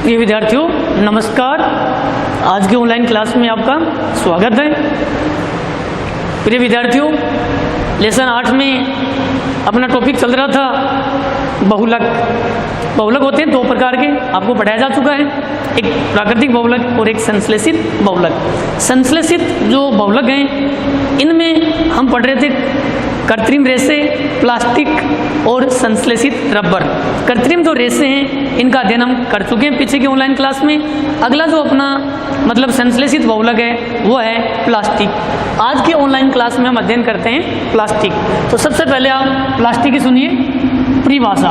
प्रिय विद्यार्थियों नमस्कार। आज के ऑनलाइन क्लास में आपका स्वागत है। प्रिय विद्यार्थियों, लेसन 8 में अपना टॉपिक चल रहा था बहुलक। बहुलक होते हैं दो प्रकार के, आपको पढ़ाया जा चुका है, एक प्राकृतिक बहुलक और एक संश्लेषित बहुलक। संश्लेषित जो बहुलक हैं इनमें हम पढ़ रहे थे कृत्रिम रेशे, प्लास्टिक और संश्लेषित रबर। कृत्रिम जो रेशे हैं इनका अध्ययन हम कर चुके हैं पीछे की ऑनलाइन क्लास में। अगला जो अपना मतलब संश्लेषित बहुलक है वो है प्लास्टिक। आज के ऑनलाइन क्लास में हम अध्ययन करते हैं प्लास्टिक। तो सबसे पहले आप प्लास्टिक की सुनिए परिभाषा।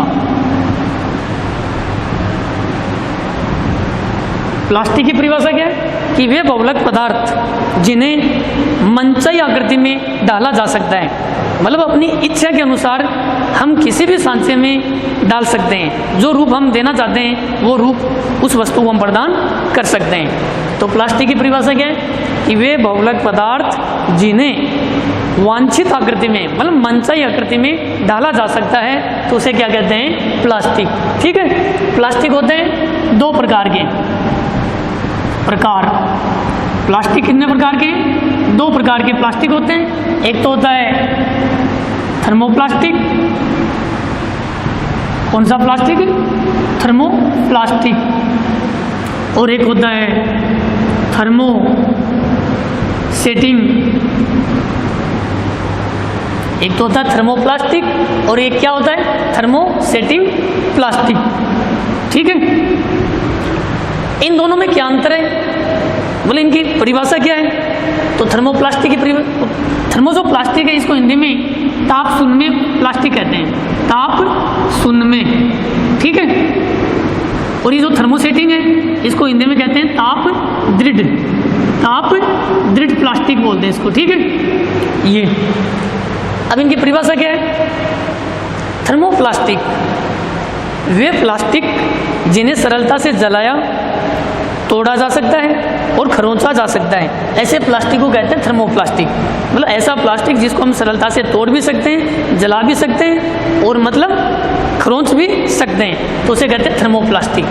प्लास्टिक की परिभाषा क्या है कि वे बहुलक पदार्थ जिन्हें मनचाही आकृति में डाला जा सकता है, मतलब अपनी इच्छा के अनुसार हम किसी भी सांचे में डाल सकते हैं। जो रूप हम देना चाहते हैं वो रूप उस वस्तु को हम प्रदान कर सकते हैं। तो प्लास्टिक की परिभाषा क्या है कि वे बहुलक पदार्थ जिन्हें वांछित आकृति में मतलब मनचाही आकृति में डाला जा सकता है तो उसे क्या कहते हैं, प्लास्टिक। ठीक है। प्लास्टिक होते हैं दो प्रकार के प्लास्टिक कितने प्रकार के? दो प्रकार के प्लास्टिक होते हैं। एक तो होता है थर्मोप्लास्टिक। कौन सा प्लास्टिक? थर्मोप्लास्टिक। और एक होता है थर्मोसेटिंग। एक तो होता है थर्मोप्लास्टिक और एक क्या होता है, थर्मोसेटिंग प्लास्टिक। ठीक है। इन दोनों में क्या अंतर है, बोले इनकी परिभाषा क्या है? तो थर्मोप्लास्टिक की थर्मो जो प्लास्टिक है इसको हिंदी में ताप शून्य प्लास्टिक कहते हैं, ताप शून्य। ठीक है। और ये जो थर्मोसेटिंग है इसको हिंदी में कहते हैं ताप दृढ़ प्लास्टिक बोलते हैं इसको। ठीक है। ये अब इनकी परिभाषा क्या है? थर्मोप्लास्टिक वे प्लास्टिक जिन्हें सरलता से जलाया तोड़ा जा सकता है और खरोंचा जा सकता है, ऐसे प्लास्टिक को कहते हैं थर्मोप्लास्टिक। मतलब ऐसा प्लास्टिक जिसको हम सरलता से तोड़ भी सकते हैं, जला भी सकते हैं और मतलब खरोंच भी सकते हैं, तो उसे कहते हैं थर्मोप्लास्टिक।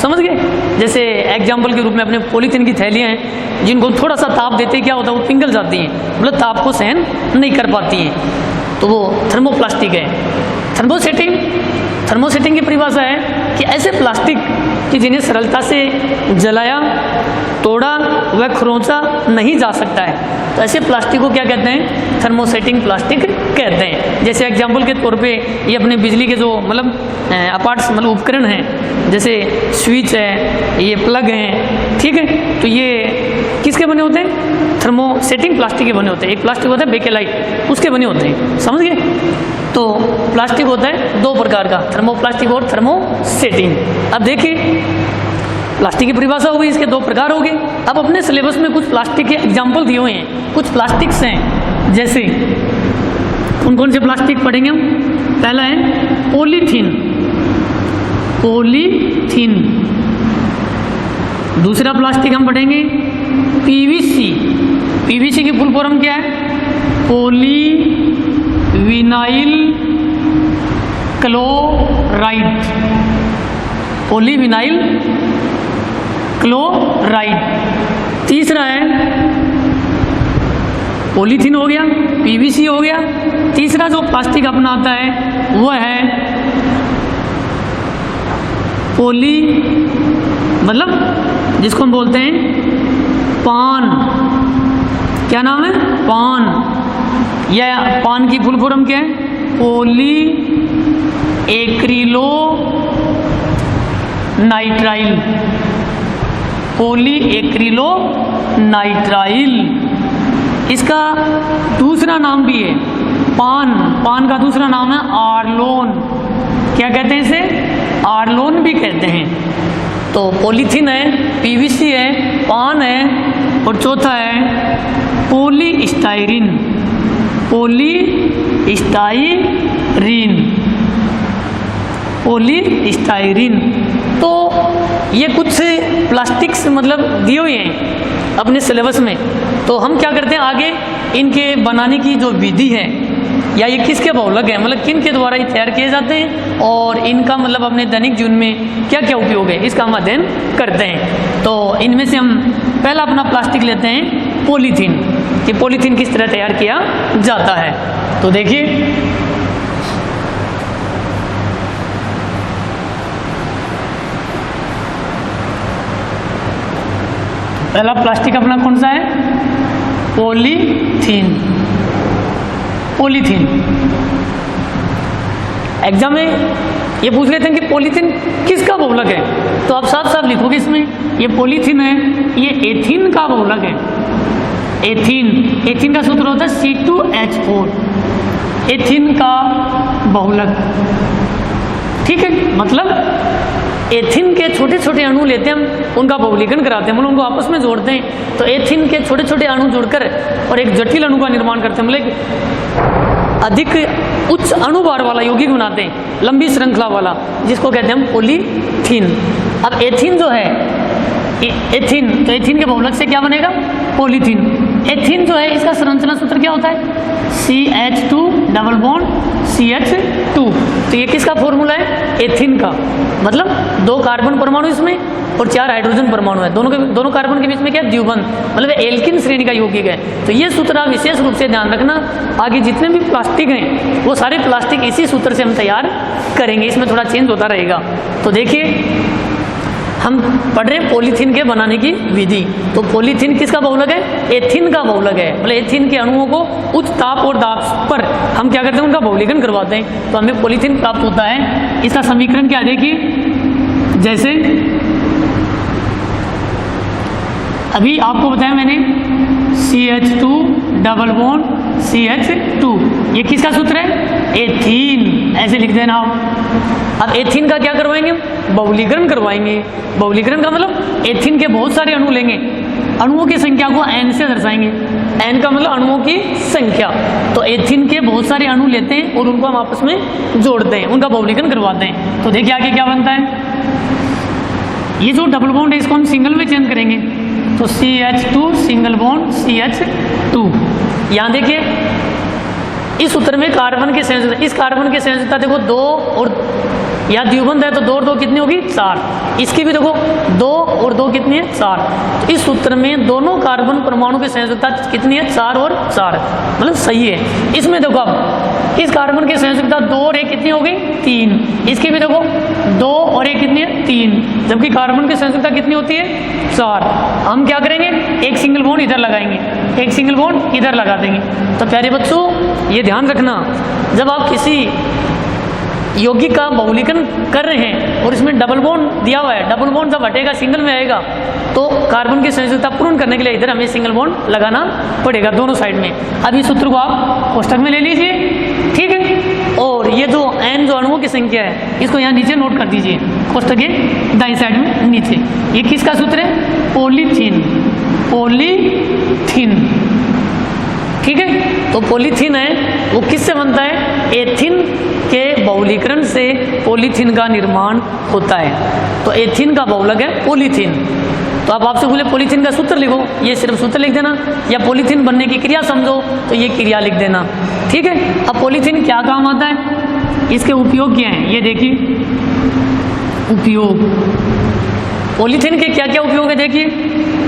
समझ गए? जैसे एग्जाम्पल के रूप में अपने पॉलीथीन की थैलियाँ हैं जिनको थोड़ा सा ताप देते क्या होता है, वो पिघल जाती हैं, मतलब ताप को सहन नहीं कर पाती हैं, तो वो थर्मोप्लास्टिक है। थर्मोसेटिंग की परिभाषा है कि ऐसे प्लास्टिक कि जिन्हें सरलता से जलाया तोड़ा व खरोंचा नहीं जा सकता है, तो ऐसे प्लास्टिक को क्या कहते हैं, थर्मोसेटिंग प्लास्टिक कहते हैं। जैसे एग्जाम्पल के तौर पे ये अपने बिजली के जो मतलब अपार्ट्स मतलब उपकरण हैं, जैसे स्विच है, ये प्लग हैं। ठीक है। तो ये किसके बने होते हैं? थर्मोसेटिंग प्लास्टिक के बने होते हैं। एक प्लास्टिक होता है बेकेलाइट, उसके बने होते हैं। समझ गए? तो प्लास्टिक होता है दो प्रकार का, थर्मोप्लास्टिक और थर्मोसेटिंग। अब देखिए प्लास्टिक की परिभाषा हो गई, इसके दो प्रकार हो गए। अब अपने सिलेबस में कुछ प्लास्टिक के एग्जाम्पल दिए हुए हैं, कुछ प्लास्टिक्स हैं। जैसे कौन कौन से प्लास्टिक पढ़ेंगे हम? पहला है पॉलीथीन। दूसरा प्लास्टिक हम पढ़ेंगे पीवीसी की फुल फॉर्म क्या है? Polyvinyl chloride. तीसरा है पॉलीथीन हो गया, पीवीसी हो गया। तीसरा जो प्लास्टिक अपना आता है वो है मतलब जिसको हम बोलते हैं पान। क्या नाम है? पान। या पान की फुल फॉर्म क्या है? पॉलीएक्रिलोनाइट्राइल। इसका दूसरा नाम भी है पान का दूसरा नाम है आर्लोन। क्या कहते हैं इसे? आर्लोन भी कहते हैं। तो पॉलीथीन है, पीवीसी है, पान है और चौथा है पॉलीस्टाइरीन। तो ये कुछ प्लास्टिक्स मतलब दिए हुए हैं अपने सिलेबस में। तो हम क्या करते हैं आगे इनके बनाने की जो विधि है या ये किसके बहुलक हैं, मतलब किन के द्वारा ये तैयार किए जाते हैं, और इनका मतलब अपने दैनिक जीवन में क्या क्या उपयोग है इसका हम अध्ययन करते हैं। तो इनमें से हम पहला अपना प्लास्टिक लेते हैं पॉलीथीन, कि पॉलीथीन किस तरह तैयार किया जाता है। तो देखिए पहला प्लास्टिक अपना कौन सा है, पॉलीथीन। पॉलीथीन एग्जाम में ये पूछ लेते हैं कि पॉलीथीन किसका बहुलक है, तो आप साफ साफ लिखोगे इसमें ये पॉलीथीन है, ये एथीन का बहुलक है। एथीन का सूत्र होता है C2H4, एथीन का बहुलक। ठीक है, मतलब एथीन के छोटे छोटे अणु लेते हैं हम, उनका बहुलीकरण कराते हैं, मतलब उनको आपस में जोड़ते हैं। तो एथीन के छोटे छोटे अणु जोड़कर और एक जटिल अणु का निर्माण करते हैं, मतलब अधिक उच्च अणुभार वाला यौगिक बनाते हैं, लंबी श्रृंखला वाला, जिसको कहते हैं हम पॉलीथीन। अब एथीन जो है एथीन, तो एथीन के बहुलक से क्या बनेगा, पॉलीथीन। एथीन जो है इसका संरचना सूत्र क्या होता है, CH2 डबल बॉन्ड CH2। तो ये किसका फॉर्मूला है, एथीन का। मतलब 2 कार्बन परमाणु इसमें और 4 हाइड्रोजन परमाणु है, दोनों कार्बन के बीच में क्या द्विबंध, मतलब एल्किन श्रेणी का यौगिक है। तो ये सूत्र आप विशेष रूप से ध्यान रखना, आगे जितने भी प्लास्टिक हैं वो सारे प्लास्टिक इसी सूत्र से हम तैयार करेंगे, इसमें थोड़ा चेंज होता रहेगा। तो देखिए हम पढ़ रहे हैं पॉलीथीन के बनाने की विधि। तो पॉलीथीन किसका बहुलक है, एथीन का बहुलक है। मतलब एथीन के अणुओं को उच्च ताप और दाब पर हम क्या करते हैं, उनका बहुलीकरण करवाते हैं, तो हमें पॉलीथीन प्राप्त होता है। इसका समीकरण क्या देखिए, जैसे अभी आपको बताया मैंने CH2 डबल बॉन्ड CH2, ये किसका सूत्र है, एथीन, ऐसे लिख देना आप। अब एथीन का क्या करवाएंगे, बहुलीकरण करवाएंगे। बहुलीकरण का मतलब एथीन के बहुत सारे अणु लेंगे, अणुओं की संख्या को N से दर्शाएंगे। N का मतलब अणुओं की संख्या। तो एथीन के बहुत सारे अणु लेते हैं और उनको हम आपस में जोड़ते हैं, उनका बहुलीकरण करवाते हैं। तो देखिए आगे क्या बनता है, ये जो डबल बॉन्ड है इसको हम सिंगल में चेंज करेंगे, तो CH2 सिंगल बॉन्ड CH2। यहाँ देखिए इस सूत्र में कार्बन के संयोजकता, इस कार्बन के संयोजकता देखो 2 और या द्विबंध है तो 2 और 2 कितनी होगी, 4। इसकी भी देखो 2 और 2 कितनी है, 4। तो इस सूत्र में दोनों कार्बन परमाणु की संयोजकता कितनी है, 4 और 4, मतलब सही है। इसमें देखो अब इस कार्बन की संयोजकता 2 और 1 कितनी हो गई, 3। इसकी भी देखो 2 और 1 कितनी है, 3, जबकि कार्बन की संयोजकता कितनी होती है, 4। हम क्या करेंगे, एक सिंगल बॉन्ड इधर लगाएंगे, एक सिंगल बॉन्ड इधर लगा देंगे। तो प्यारे बच्चों ये ध्यान रखना, जब आप किसी यौगिक का बहुलीकरण कर रहे हैं और इसमें डबल बॉन्ड दिया हुआ है, डबल बॉन्ड जब हटेगा सिंगल में आएगा, तो कार्बन की संयोजकता पूर्ण करने के लिए इधर हमें सिंगल बॉन्ड लगाना पड़ेगा दोनों साइड में। अब इस सूत्र को आप कोष्ठक में ले लीजिए, ठीक है। और ये जो N जो अणुओं की संख्या है इसको यहाँ नीचे नोट कर दीजिए, कोष्ठक के दाईं साइड में नीचे। ये किसका सूत्र है, पॉलीथीन, पॉलीथीन, ठीक है। तो पॉलीथीन है वो किससे बनता है, एथीन के बहुलीकरण से पॉलीथीन का निर्माण होता है। तो एथीन का बहुलक है पॉलीथीन। तो अब आपसे बोले पॉलीथीन का सूत्र लिखो, ये सिर्फ सूत्र लिख देना, या पॉलीथीन बनने की क्रिया समझो तो ये क्रिया लिख देना, ठीक है। अब पॉलीथीन क्या काम आता है, इसके उपयोग क्या हैं, ये देखिए उपयोग, पॉलीथीन के क्या क्या उपयोग है। देखिए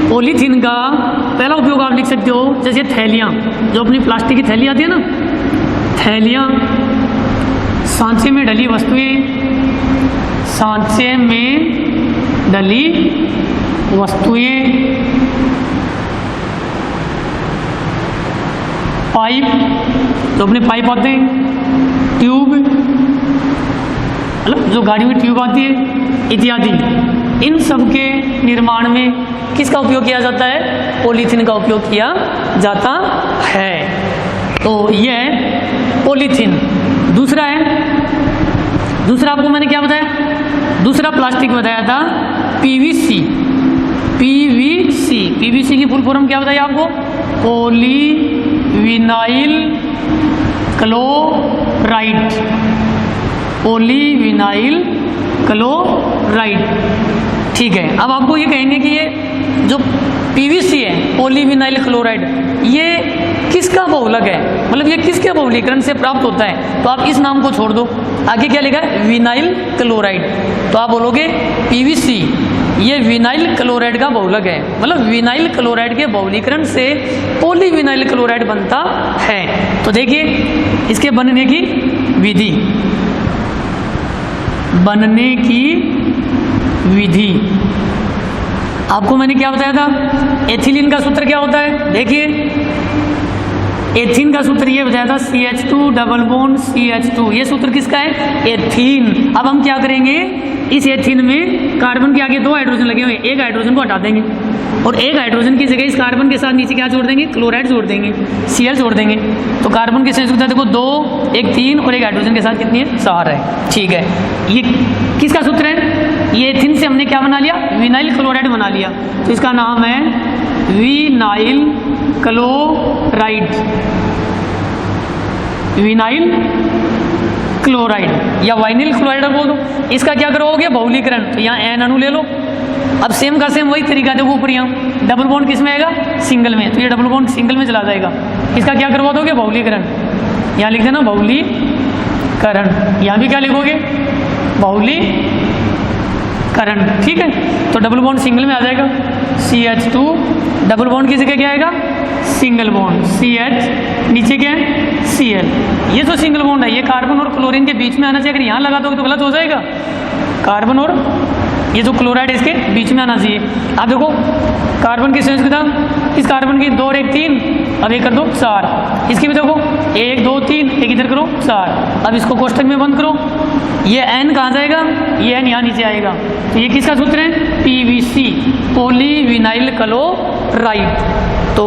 पॉलीथीन का पहला उपयोग आप लिख सकते हो, जैसे थैलियाँ, जो अपनी प्लास्टिक की थैली आती है ना, थैलियाँ, सांचे में डली वस्तुएं, सांचे में डली वस्तुएं, पाइप, जो अपने पाइप आते हैं, ट्यूब, मतलब जो गाड़ी में ट्यूब आती है इत्यादि, इन सब के निर्माण में किसका उपयोग किया जाता है, पॉलीथीन का उपयोग किया जाता है। तो ये है पॉलीथीन। दूसरा है, दूसरा आपको मैंने क्या बताया, दूसरा प्लास्टिक बताया था PVC। PVC की फुल फॉर्म क्या बताइए आपको, पॉलीविनाइल क्लोराइड, पॉलीविनाइल क्लोराइड, ठीक है। अब आपको ये कहेंगे कि ये जो PVC है, पॉलीविनाइल क्लोराइड, ये किसका बहुलक है, मतलब ये किसके बहुलीकरण से प्राप्त होता है, तो आप इस नाम को छोड़ दो। आगे क्या लिखा है, विनाइल क्लोराइड, तो आप बोलोगे पीवीसी, ये विनाइल क्लोराइड का बहुलक है, मतलब विनाइल क्लोराइड के बहुलीकरण से पॉलीविनाइल क्लोराइड बनता है। तो देखिए इसके बनने की विधि, बनने की विधि आपको मैंने क्या बताया था, एथिलीन का सूत्र क्या होता है, देखिए एथीन का सूत्र ये बताया था CH2 डबल बॉन्ड CH2, ये सूत्र किसका है, एथीन। अब हम क्या करेंगे, इस एथीन में कार्बन के आगे 2 हाइड्रोजन लगे हुए, एक हाइड्रोजन को हटा देंगे और एक हाइड्रोजन की जगह इस कार्बन के साथ नीचे क्या जोड़ देंगे, क्लोराइड जोड़ देंगे, Cl जोड़ देंगे। तो कार्बन की संयुक्त देखो 2, एक 3 और एक हाइड्रोजन के साथ कितनी है, 4 है। ठीक है, ये किसका सूत्र है, ये एथीन से हमने क्या बना लिया, विनाइल क्लोराइड बना लिया, तो इसका नाम है विनाइल क्लोराइड, विनाइल क्लोराइड या वाइनिल क्लोराइड बोल दो। इसका क्या करोगे, बहुलीकरण, तो यहाँ एन अणु ले लो। अब सेम का सेम वही तरीका देखो, ऊपर यहाँ डबल बॉन्ड किस में आएगा, सिंगल में, तो ये डबल बॉन्ड सिंगल में चला जाएगा। इसका क्या करवा दोगे, बहुलीकरण, यहाँ लिख देना बहुलीकरण, यहाँ भी क्या लिखोगे, बहुलीकरण। ठीक है, तो डबल बॉन्ड सिंगल में आ जाएगा, CH2 डबल बॉन्ड की जगह क्या आएगा, सिंगल बॉन्ड CH, नीचे क्या है Cl। ये जो सिंगल बॉन्ड है ये कार्बन और क्लोरीन के बीच में आना चाहिए, अगर यहाँ लगा दोगे तो गलत हो जाएगा, कार्बन और ये जो क्लोराइड इसके बीच में आना चाहिए। आप देखो कार्बन की संयुक्ता, इस कार्बन की 2 और 1 3, अब एक कर दो 4, इसकी भी देखो 1 2 3, एक इधर करो 4। अब इसको कोष्टक में बंद करो, ये N कहाँ जाएगा, ये N यहाँ नीचे आएगा। तो ये किसका सूत्र है, PVC, पॉलीविनाइल क्लोराइड। तो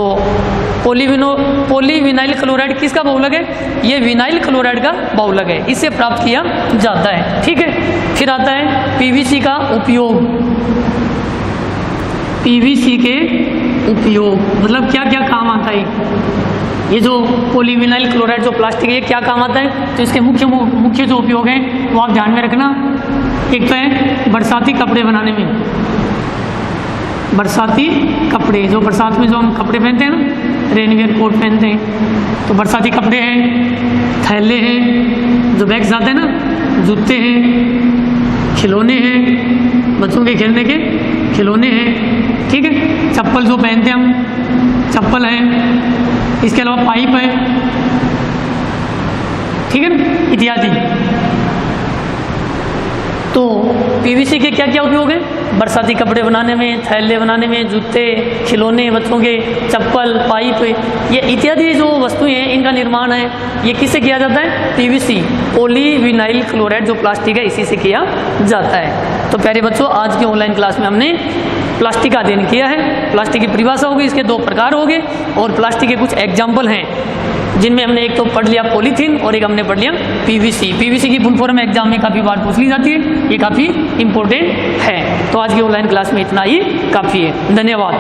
पॉलीविनाइल क्लोराइड किसका बहुलक है, ये विनाइल क्लोराइड का बहुलक है, इससे प्राप्त किया जाता है। ठीक है, फिर आता है पीवीसी का उपयोग। पीवीसी के उपयोग मतलब क्या क्या काम आता है, ये जो पॉलीविनाइल क्लोराइड जो प्लास्टिक है ये क्या काम आता है, तो इसके मुख्य जो उपयोग हैं वो आप ध्यान में रखना। एक तो है बरसाती कपड़े बनाने में, बरसाती कपड़े, जो बरसात में जो हम कपड़े पहनते हैं ना, रेनवियर कोट पहनते हैं, तो बरसाती कपड़े हैं, थैले हैं, जो बैग्स आते हैं ना, जूते हैं, खिलौने हैं, बच्चों के खेलने के खिलौने हैं। ठीक है, चप्पल जो पहनते हैं हम, चप्पल हैं, इसके अलावा पाइप है, ठीक है ना, इत्यादि। तो पीवीसी के क्या क्या उपयोग हैं, बरसाती कपड़े बनाने में, थैले बनाने में, जूते, खिलौने, बच्चों के चप्पल, पाइप, ये इत्यादि जो वस्तुएं हैं इनका निर्माण है ये किससे किया जाता है, पीवीसी, पॉलीविनाइल क्लोराइड जो प्लास्टिक है इसी से किया जाता है। तो प्यारे बच्चों, आज की ऑनलाइन क्लास में हमने प्लास्टिक का अध्ययन किया है। प्लास्टिक की परिभाषा होगी, इसके 2 प्रकार होंगे और प्लास्टिक के कुछ एग्जाम्पल हैं जिनमें हमने एक तो पढ़ लिया पॉलीथीन और एक हमने पढ़ लिया पीवीसी। पीवीसी की फुल फॉर्म एग्जाम में काफ़ी बार पूछ ली जाती है, ये काफ़ी इंपॉर्टेंट है। तो आज की ऑनलाइन क्लास में इतना ही काफ़ी है। धन्यवाद।